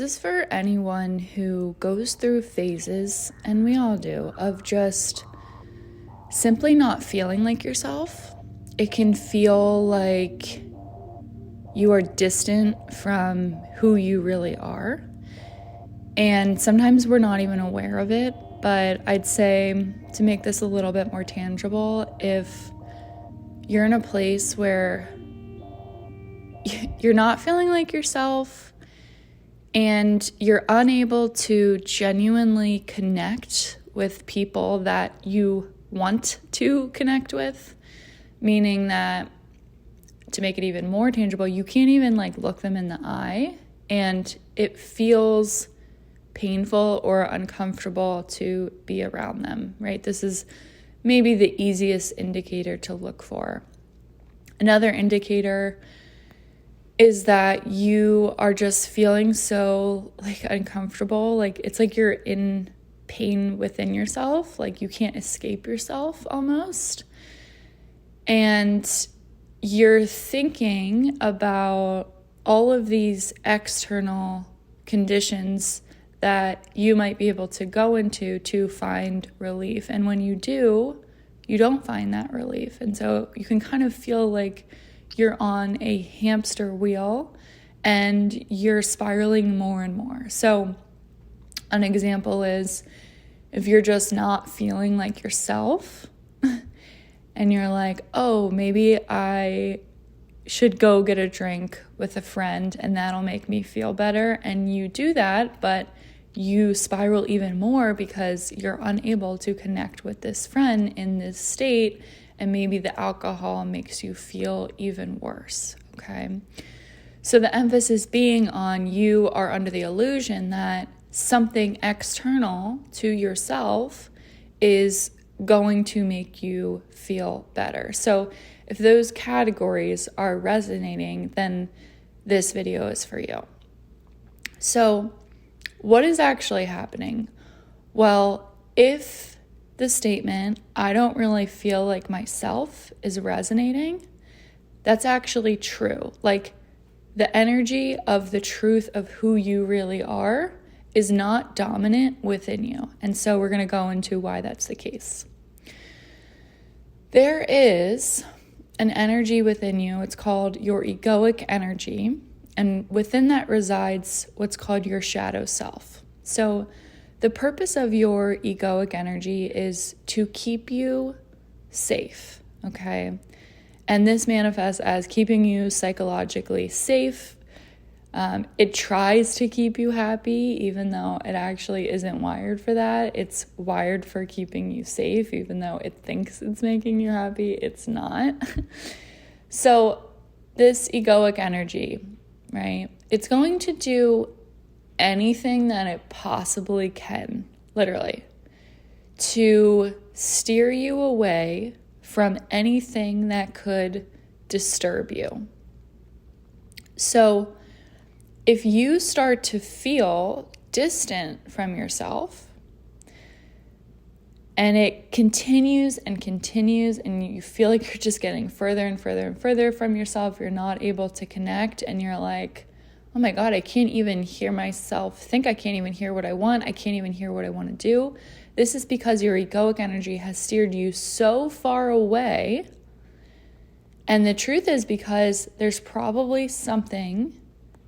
This is for anyone who goes through phases, and we all do, of just simply not feeling like yourself. It can feel like you are distant from who you really are. And sometimes we're not even aware of it, but I'd say to make this a little bit more tangible, if you're in a place where you're not feeling like yourself, and you're unable to genuinely connect with people that you want to connect with, meaning that, to make it even more tangible, you can't even look them in the eye, and it feels painful or uncomfortable to be around them, right? This is maybe the easiest indicator to look for. Another indicator is that you are just feeling so uncomfortable. It's like you're in pain within yourself. You can't escape yourself almost. And you're thinking about all of these external conditions that you might be able to go into to find relief. And when you do, you don't find that relief. And so you can kind of feel like you're on a hamster wheel and you're spiraling more and more. So an example is if you're just not feeling like yourself and you're like, oh, maybe I should go get a drink with a friend and that'll make me feel better. And you do that, but you spiral even more because you're unable to connect with this friend in this state. And maybe the alcohol makes you feel even worse, okay? So the emphasis being on you are under the illusion that something external to yourself is going to make you feel better. So if those categories are resonating, then this video is for you. So what is actually happening? Well, if the statement, I don't really feel like myself, is resonating, that's actually true. The energy of the truth of who you really are is not dominant within you. And so we're going to go into why that's the case. There is an energy within you. It's called your egoic energy. And within that resides what's called your shadow self. So the purpose of your egoic energy is to keep you safe, okay? And this manifests as keeping you psychologically safe. It tries to keep you happy, even though it actually isn't wired for that. It's wired for keeping you safe, even though it thinks it's making you happy. It's not. So this egoic energy, right? It's going to do anything that it possibly can, literally, to steer you away from anything that could disturb you. So if you start to feel distant from yourself, and it continues and continues, and you feel like you're just getting further and further and further from yourself, you're not able to connect, and you're like, oh my God, I can't even hear myself think. I can't even hear what I want. I can't even hear what I want to do. This is because your egoic energy has steered you so far away. And the truth is because there's probably something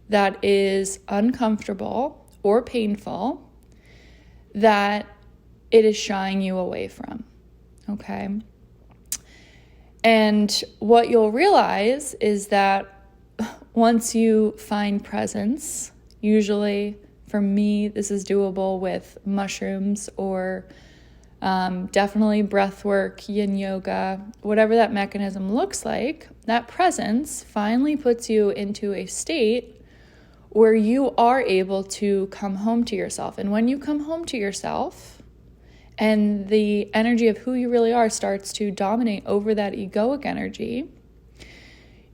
that is uncomfortable or painful that it is shying you away from, okay? And what you'll realize is that once you find presence, usually for me, this is doable with mushrooms or definitely breath work, yin yoga, whatever that mechanism looks like, that presence finally puts you into a state where you are able to come home to yourself. And when you come home to yourself and the energy of who you really are starts to dominate over that egoic energy,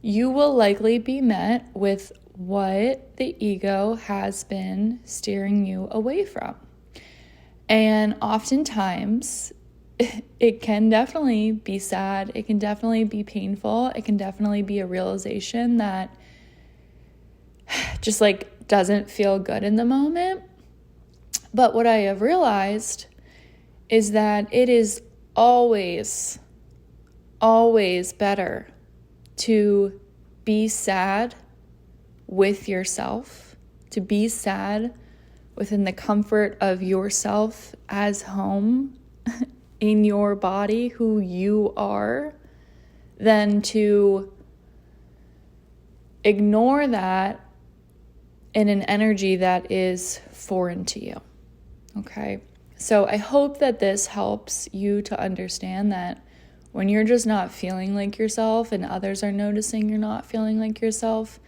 you will likely be met with what the ego has been steering you away from. And oftentimes, it can definitely be sad. It can definitely be painful. It can definitely be a realization that just doesn't feel good in the moment. But what I have realized is that it is always, always better to be sad with yourself, to be sad within the comfort of yourself as home in your body, who you are, than to ignore that in an energy that is foreign to you. Okay? So I hope that this helps you to understand that when you're just not feeling like yourself and others are noticing you're not feeling like yourself,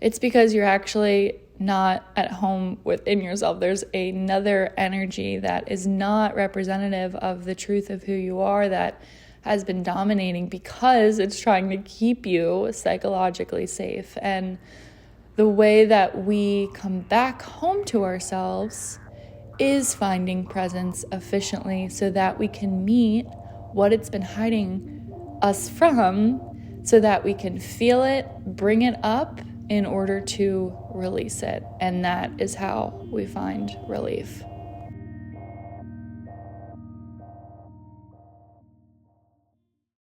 it's because you're actually not at home within yourself. There's another energy that is not representative of the truth of who you are that has been dominating because it's trying to keep you psychologically safe. And the way that we come back home to ourselves is finding presence efficiently so that we can meet what it's been hiding us from, so that we can feel it, bring it up in order to release it. And that is how we find relief.